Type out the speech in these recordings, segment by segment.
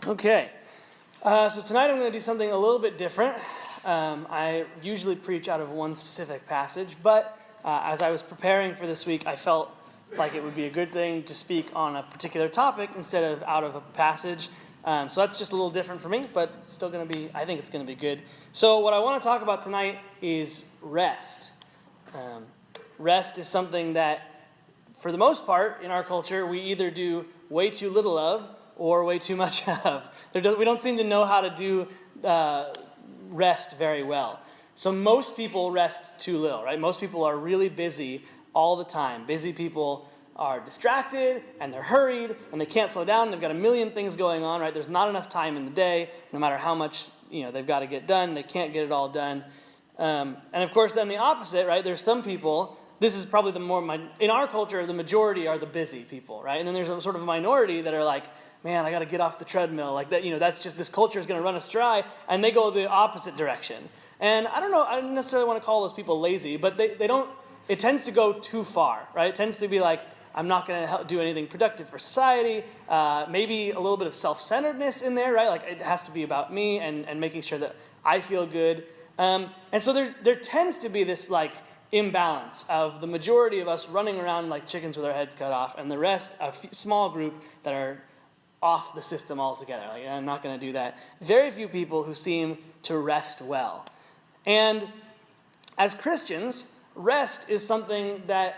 Okay, so tonight I'm going to do something a little bit different. I usually preach out of one specific passage, but as I was preparing for this week, I felt like it would be a good thing to speak on a particular topic instead of out of a passage. So that's just a little different for me, but still going to be, I think it's going to be good. So what I want to talk about tonight is rest. Rest is something that, for the most part, in our culture, we either do way too little of or way too much of. We don't seem to know how to do rest very well. So most people rest too little, right? Most people are really busy all the time. Busy people are distracted, and they're hurried, and they can't slow down. They've got a million things going on, right? There's not enough time in the day. No matter how much they've got to get done, they can't get it all done. And of course, then the opposite, right? There's some people. This is probably in our culture, the majority are the busy people, right? And then there's a sort of a minority that are like, man, I got to get off the treadmill. Like that, that's just, this culture is going to run us dry, and they go the opposite direction. And I don't know, I don't necessarily want to call those people lazy, but they don't, it tends to go too far, right? It tends to be like, I'm not going to do anything productive for society. Maybe a little bit of self-centeredness in there, right? Like it has to be about me and making sure that I feel good. And so there tends to be this like imbalance of the majority of us running around like chickens with our heads cut off, and the rest, a small group that are off the system altogether. Like, I'm not going to do that. Very few people who seem to rest well. And as Christians, rest is something that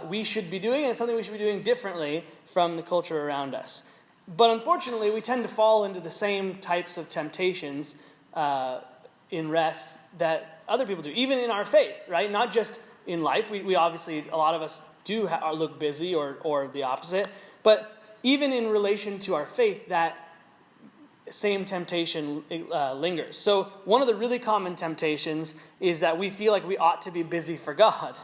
we should be doing, and it's something we should be doing differently from the culture around us. But unfortunately, we tend to fall into the same types of temptations in rest that other people do, even in our faith, right? Not just in life. We obviously, a lot of us do look busy or the opposite, but even in relation to our faith, that same temptation lingers. So one of the really common temptations is that we feel like we ought to be busy for God.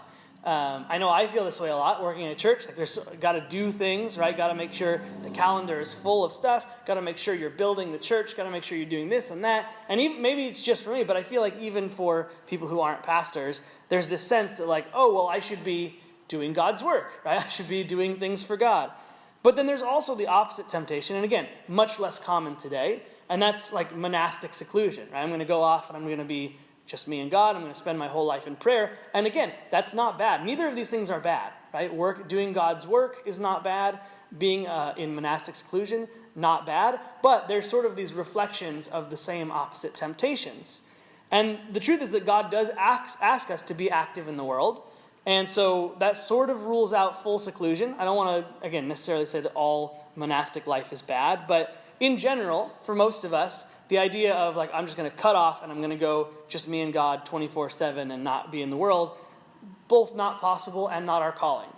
I know I feel this way a lot working at church. Like there's got to do things, right? Got to make sure the calendar is full of stuff. Got to make sure you're building the church. Got to make sure you're doing this and that. And even, maybe it's just for me, but I feel like even for people who aren't pastors, there's this sense that like, oh, well, I should be doing God's work, right? I should be doing things for God. But then there's also the opposite temptation, and again, much less common today, and that's like monastic seclusion, right? I'm going to go off and I'm going to be just me and God. I'm going to spend my whole life in prayer. And again, that's not bad. Neither of these things are bad, right? Doing God's work is not bad. Being in monastic seclusion, not bad. But there's sort of these reflections of the same opposite temptations. And the truth is that God does ask us to be active in the world. And so that sort of rules out full seclusion. I don't want to, again, necessarily say that all monastic life is bad, but in general, for most of us, the idea of like, I'm just going to cut off and I'm going to go just me and God 24/7 and not be in the world, both not possible and not our calling.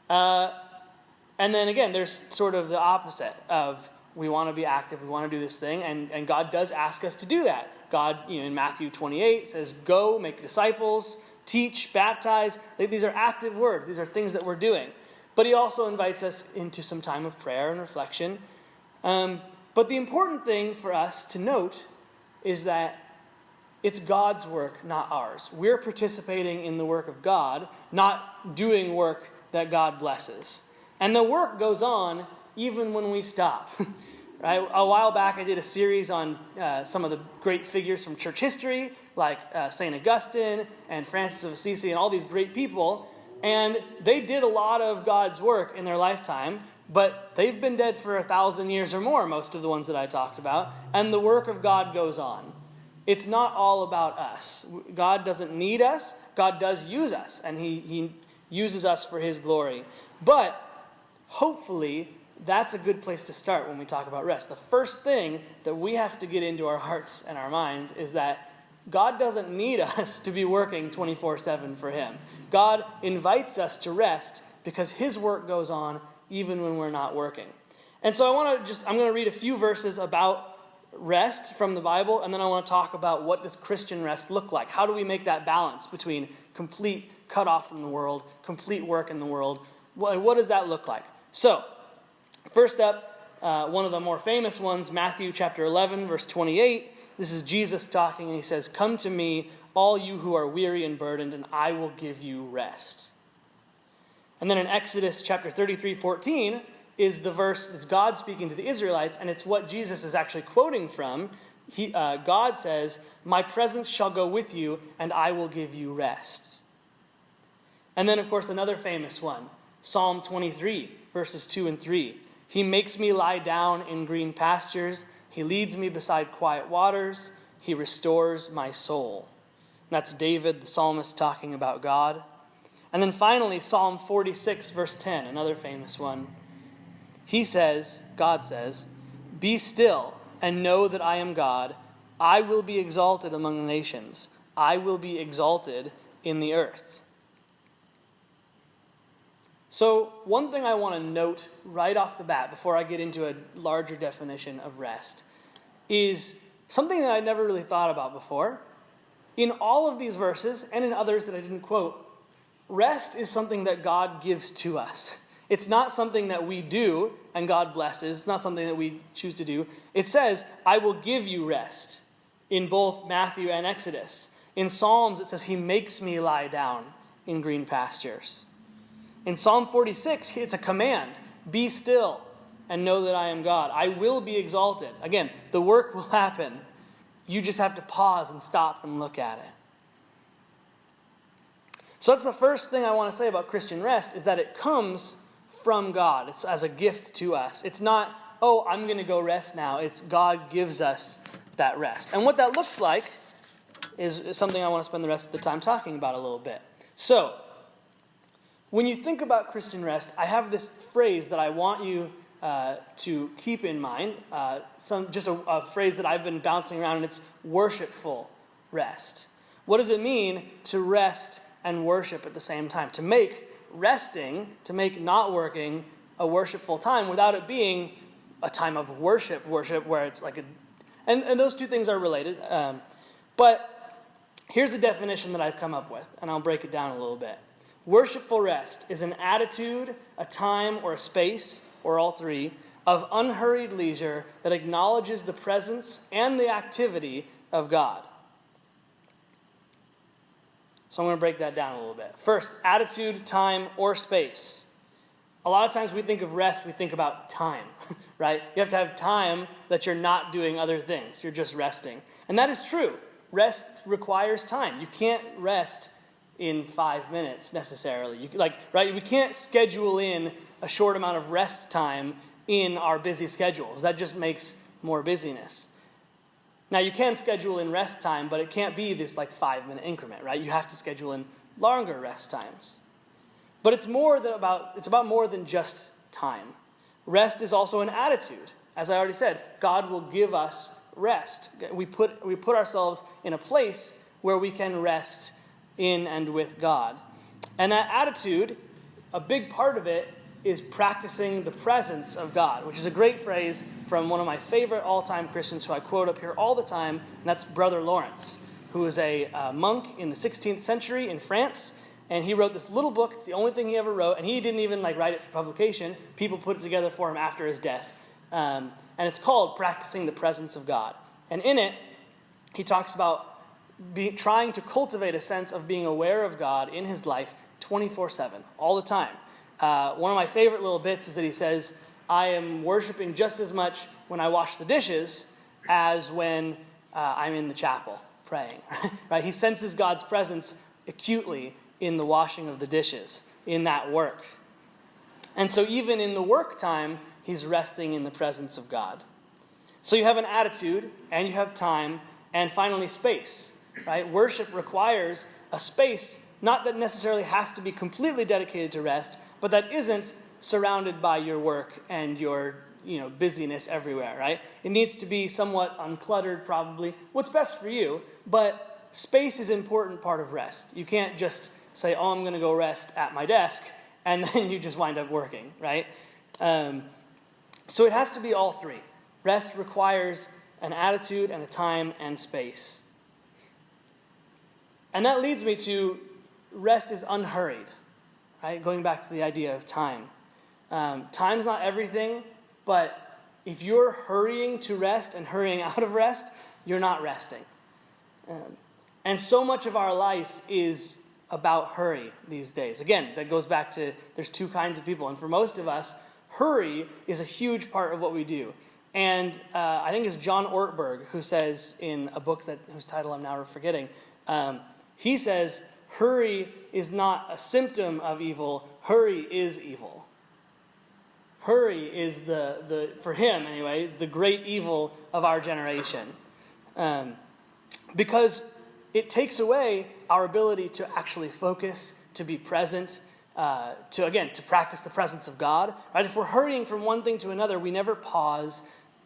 And then again, there's sort of the opposite of we want to be active, we want to do this thing, and God does ask us to do that. God, in Matthew 28 says, go, make disciples, teach, baptize. These are active words. These are things that we're doing. But he also invites us into some time of prayer and reflection. But the important thing for us to note is that it's God's work, not ours. We're participating in the work of God, not doing work that God blesses. And the work goes on even when we stop. Right? A while back I did a series on some of the great figures from church history, like St. Augustine and Francis of Assisi and all these great people. And they did a lot of God's work in their lifetime, but they've been dead for 1,000 years or more, most of the ones that I talked about, and the work of God goes on. It's not all about us. God doesn't need us. God does use us, and He uses us for His glory. But hopefully, that's a good place to start when we talk about rest. The first thing that we have to get into our hearts and our minds is that God doesn't need us to be working 24/7 for Him. God invites us to rest because His work goes on even when we're not working. And so I'm going to read a few verses about rest from the Bible, and then I want to talk about what does Christian rest look like. How do we make that balance between complete cutoff from the world, complete work in the world? What does that look like? So, first up, one of the more famous ones, Matthew chapter 11, verse 28. This is Jesus talking, and he says, come to me, all you who are weary and burdened, and I will give you rest. And then in Exodus chapter 33:14, is God speaking to the Israelites, and it's what Jesus is actually quoting from. God says, "My presence shall go with you, and I will give you rest." And then, of course, another famous one, Psalm 23, verses 2 and 3. "He makes me lie down in green pastures. He leads me beside quiet waters. He restores my soul." And that's David, the psalmist, talking about God. And then finally, Psalm 46, verse 10, another famous one. God says, "Be still and know that I am God. I will be exalted among the nations. I will be exalted in the earth." So one thing I want to note right off the bat before I get into a larger definition of rest is something that I never really thought about before. In all of these verses, and in others that I didn't quote, rest is something that God gives to us. It's not something that we do and God blesses. It's not something that we choose to do. It says, "I will give you rest," in both Matthew and Exodus. In Psalms, it says, "He makes me lie down in green pastures." In Psalm 46, it's a command. "Be still and know that I am God. I will be exalted." Again, the work will happen. You just have to pause and stop and look at it. So that's the first thing I want to say about Christian rest, is that it comes from God. It's as a gift to us. It's not, "Oh, I'm going to go rest now." It's God gives us that rest. And what that looks like is something I want to spend the rest of the time talking about a little bit. So, when you think about Christian rest, I have this phrase that I want you to keep in mind. A phrase that I've been bouncing around, and it's worshipful rest. What does it mean to rest and worship at the same time? To make not working a worshipful time without it being a time of worship where it's like and those two things are related. But here's a definition that I've come up with, and I'll break it down a little bit. Worshipful rest is an attitude, a time, or a space, or all three, of unhurried leisure that acknowledges the presence and the activity of God. So I'm going to break that down a little bit. First, attitude, time, or space. A lot of times we think of rest, we think about time, right? You have to have time that you're not doing other things. You're just resting. And that is true. Rest requires time. You can't rest in 5 minutes necessarily. We can't schedule in a short amount of rest time in our busy schedules. That just makes more busyness. Now, you can schedule in rest time, but it can't be this 5-minute increment, right? You have to schedule in longer rest times. But it's about more than just time. Rest is also an attitude. As I already said, God will give us rest. We put ourselves in a place where we can rest in and with God. And that attitude, a big part of it, is practicing the presence of God, which is a great phrase from one of my favorite all-time Christians who I quote up here all the time, and that's Brother Lawrence, who was a monk in the 16th century in France, and he wrote this little book. It's the only thing he ever wrote, and he didn't even write it for publication. People put it together for him after his death, and it's called Practicing the Presence of God. And in it, he talks about trying to cultivate a sense of being aware of God in his life 24/7, all the time. One of my favorite little bits is that he says, "I am worshiping just as much when I wash the dishes as when I'm in the chapel praying." Right? He senses God's presence acutely in the washing of the dishes, in that work. And so even in the work time, he's resting in the presence of God. So you have an attitude, and you have time, and finally space. Right? Worship requires a space, not that necessarily has to be completely dedicated to rest, but that isn't surrounded by your work and your busyness everywhere, right? It needs to be somewhat uncluttered, probably. What's best for you, but space is an important part of rest. You can't just say, "Oh, I'm going to go rest at my desk," and then you just wind up working, right? So it has to be all three. Rest requires an attitude and a time and space. And that leads me to rest is unhurried. Right? Going back to the idea of time. Time's not everything, but if you're hurrying to rest and hurrying out of rest, you're not resting. And so much of our life is about hurry these days. Again, that goes back to there's two kinds of people. And for most of us, hurry is a huge part of what we do. And I think it's John Ortberg who says in a book whose title I'm now forgetting, he says, hurry is not a symptom of evil, hurry is evil. Hurry is for him anyway, is the great evil of our generation. Because it takes away our ability to actually focus, to be present, to practice the presence of God. Right? If we're hurrying from one thing to another, we never pause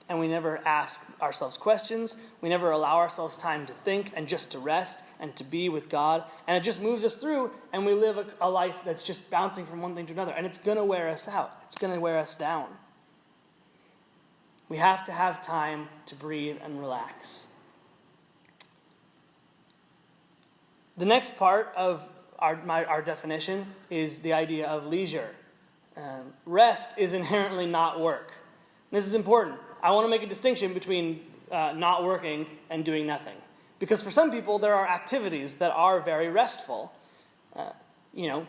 and we never ask ourselves questions. We never allow ourselves time to think and just to rest and to be with God. And it just moves us through, and we live a life that's just bouncing from one thing to another. And it's going to wear us out. It's going to wear us down. We have to have time to breathe and relax. The next part of our definition is the idea of leisure. Rest is inherently not work. This is important. I want to make a distinction between not working and doing nothing. Because for some people, there are activities that are very restful.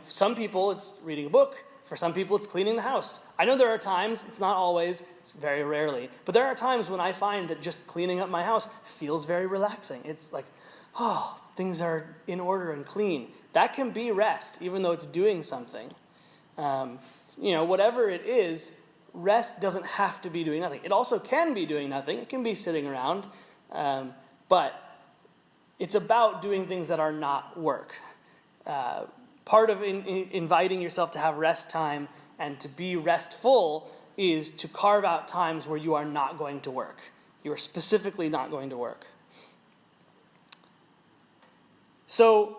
Some people, it's reading a book. For some people, it's cleaning the house. I know there are times, it's not always, it's very rarely, but there are times when I find that just cleaning up my house feels very relaxing. It's like, things are in order and clean. That can be rest, even though it's doing something. Whatever it is, rest doesn't have to be doing nothing. It also can be doing nothing. It can be sitting around. But it's about doing things that are not work. Part of inviting yourself to have rest time and to be restful is to carve out times where you are not going to work. You are specifically not going to work. So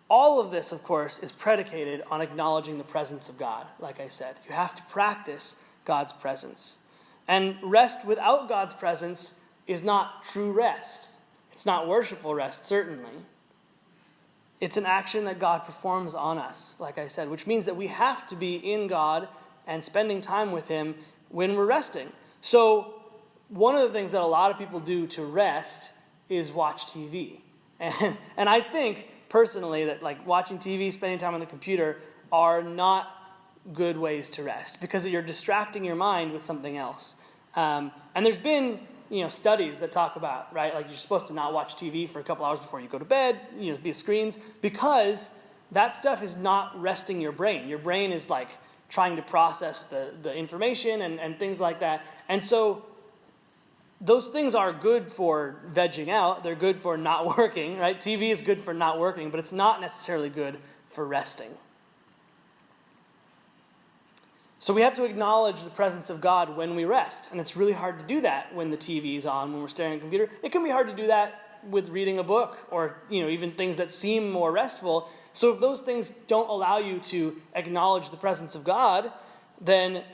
all of this, of course, is predicated on acknowledging the presence of God, like I said. You have to practice God's presence. And rest without God's presence is not true rest. It's not worshipful rest, certainly. It's an action that God performs on us, like I said, which means that we have to be in God and spending time with Him when we're resting. So one of the things that a lot of people do to rest is watch TV. And I think, personally, that like watching TV, spending time on the computer are not good ways to rest because you're distracting your mind with something else. And there's been studies that talk about, right, like you're supposed to not watch TV for a couple hours before you go to bed, via screens, because that stuff is not resting your brain. Your brain is like trying to process the information and things like that. And so those things are good for vegging out. They're good for not working, right? TV is good for not working, but it's not necessarily good for resting. So we have to acknowledge the presence of God when we rest. And it's really hard to do that when the TV is on, when we're staring at a computer. It can be hard to do that with reading a book or, even things that seem more restful. So if those things don't allow you to acknowledge the presence of God, then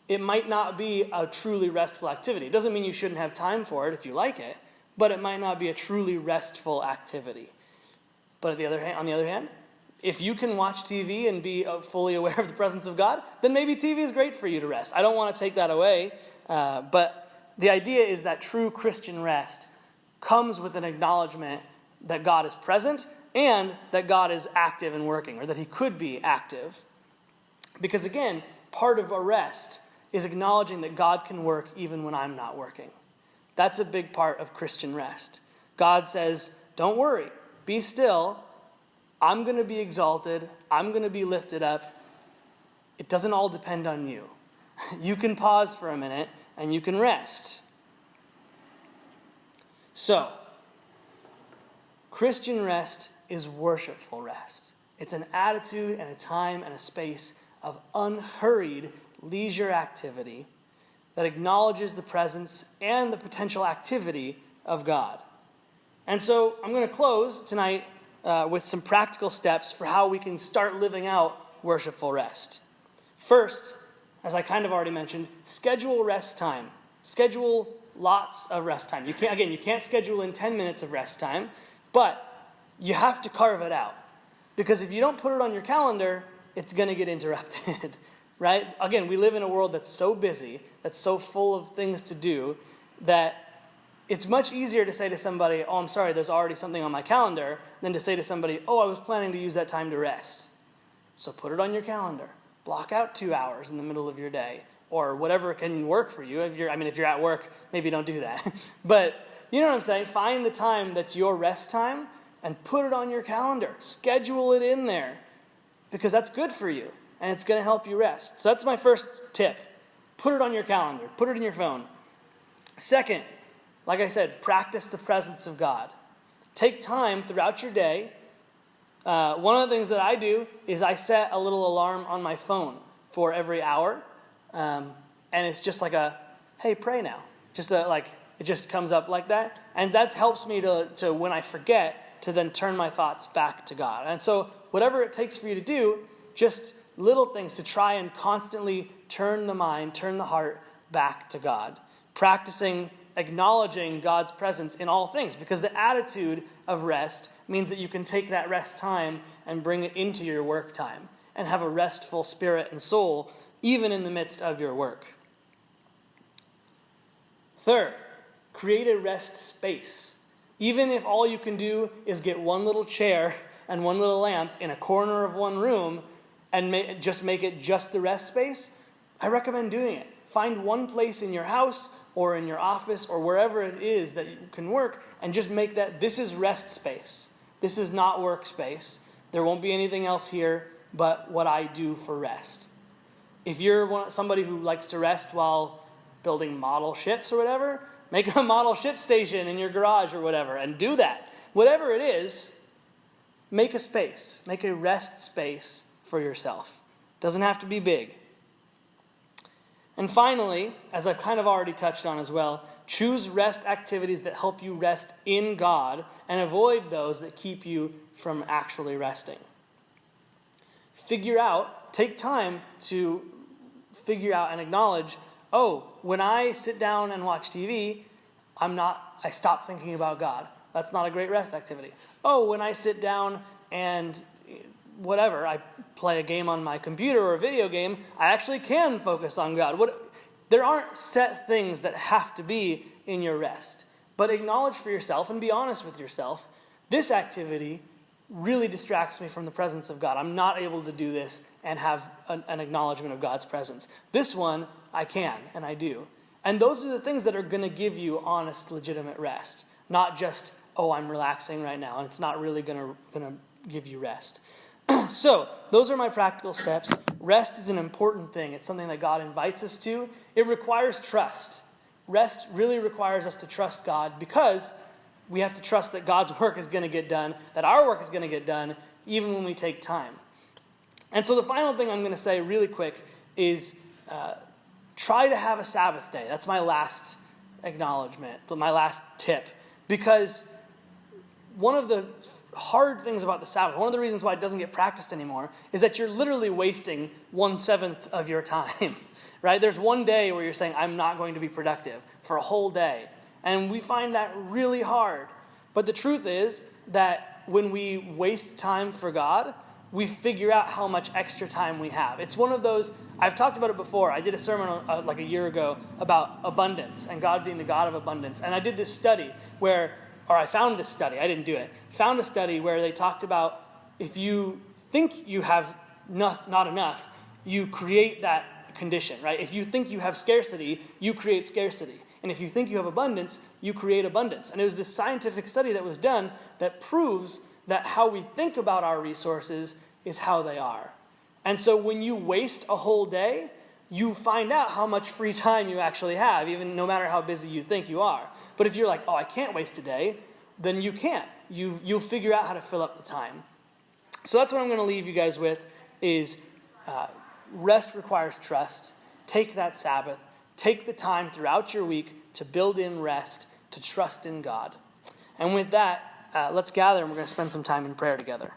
it might not be a truly restful activity. It doesn't mean you shouldn't have time for it if you like it, but it might not be a truly restful activity. But on the other hand, if you can watch TV and be fully aware of the presence of God, then maybe TV is great for you to rest. I don't want to take that away, but the idea is that true Christian rest comes with an acknowledgement that God is present and that God is active and working, or that He could be active. Because again, part of a rest is acknowledging that God can work even when I'm not working. That's a big part of Christian rest. God says, don't worry, be still. I'm going to be exalted. I'm going to be lifted up. It doesn't all depend on you. You can pause for a minute and you can rest. So, Christian rest is worshipful rest. It's an attitude and a time and a space of unhurried leisure activity that acknowledges the presence and the potential activity of God. And so I'm going to close tonight with some practical steps for how we can start living out worshipful rest. First, as I kind of already mentioned, schedule rest time. Schedule lots of rest time. You can't schedule in 10 minutes of rest time, but you have to carve it out. Because if you don't put it on your calendar, it's going to get interrupted, right? Again, we live in a world that's so busy, that's so full of things to do, that it's much easier to say to somebody, oh, I'm sorry, there's already something on my calendar, than to say to somebody, oh, I was planning to use that time to rest. So put it on your calendar. Block out 2 hours in the middle of your day, or whatever can work for you. If you're at work, maybe don't do that. But you know what I'm saying? Find the time that's your rest time and put it on your calendar. Schedule it in there, because that's good for you and it's going to help you rest. So that's my first tip. Put it on your calendar. Put it in your phone. Second, like I said, practice the presence of God. Take time throughout your day. One of the things that I do is I set a little alarm on my phone for every hour. And it's just like hey, pray now. It just comes up like that. And that helps me to when I forget, to then turn my thoughts back to God. And so whatever it takes for you to do, just little things to try and constantly turn the mind, turn the heart back to God. Practicing acknowledging God's presence in all things, because the attitude of rest means that you can take that rest time and bring it into your work time and have a restful spirit and soul even in the midst of your work. Third, create a rest space. Even if all you can do is get one little chair and one little lamp in a corner of one room and make it just the rest space, I recommend doing it. Find one place in your house or in your office or wherever it is that you can work, and just make this is rest space. This is not work space. There won't be anything else here but what I do for rest. If you're somebody who likes to rest while building model ships or whatever, make a model ship station in your garage or whatever, and do that. Whatever it is, make a space. Make a rest space for yourself. Doesn't have to be big. And finally, as I've kind of already touched on as well, choose rest activities that help you rest in God and avoid those that keep you from actually resting. Take time to figure out and acknowledge, when I sit down and watch TV, I stop thinking about God. That's not a great rest activity. When I sit down and I play a game on my computer or a video game, I actually can focus on God. There aren't set things that have to be in your rest. But acknowledge for yourself and be honest with yourself, this activity really distracts me from the presence of God. I'm not able to do this and have an acknowledgement of God's presence. This one, I can, and I do. And those are the things that are going to give you honest, legitimate rest. Not just, I'm relaxing right now, and it's not really going to give you rest. So, those are my practical steps. Rest is an important thing. It's something that God invites us to. It requires trust. Rest really requires us to trust God, because we have to trust that God's work is going to get done, that our work is going to get done, even when we take time. And so the final thing I'm going to say really quick is try to have a Sabbath day. That's my last acknowledgement, my last tip. Because one of the hard things about the Sabbath, one of the reasons why it doesn't get practiced anymore, is that you're literally wasting 1/7 of your time, right? There's one day where you're saying, I'm not going to be productive for a whole day. And we find that really hard. But the truth is that when we waste time for God, we figure out how much extra time we have. It's one of those, I've talked about it before. I did a sermon like a year ago about abundance and God being the God of abundance. And I did this study I found this study, I didn't do it, found a study where they talked about if you think you have not enough, you create that condition, right? If you think you have scarcity, you create scarcity. And if you think you have abundance, you create abundance. And it was this scientific study that was done that proves that how we think about our resources is how they are. And so when you waste a whole day, you find out how much free time you actually have, even no matter how busy you think you are. But if you're like, I can't waste a day, then you can't. You'll figure out how to fill up the time. So that's what I'm going to leave you guys with is rest requires trust. Take that Sabbath. Take the time throughout your week to build in rest, to trust in God. And with that, let's gather and we're going to spend some time in prayer together.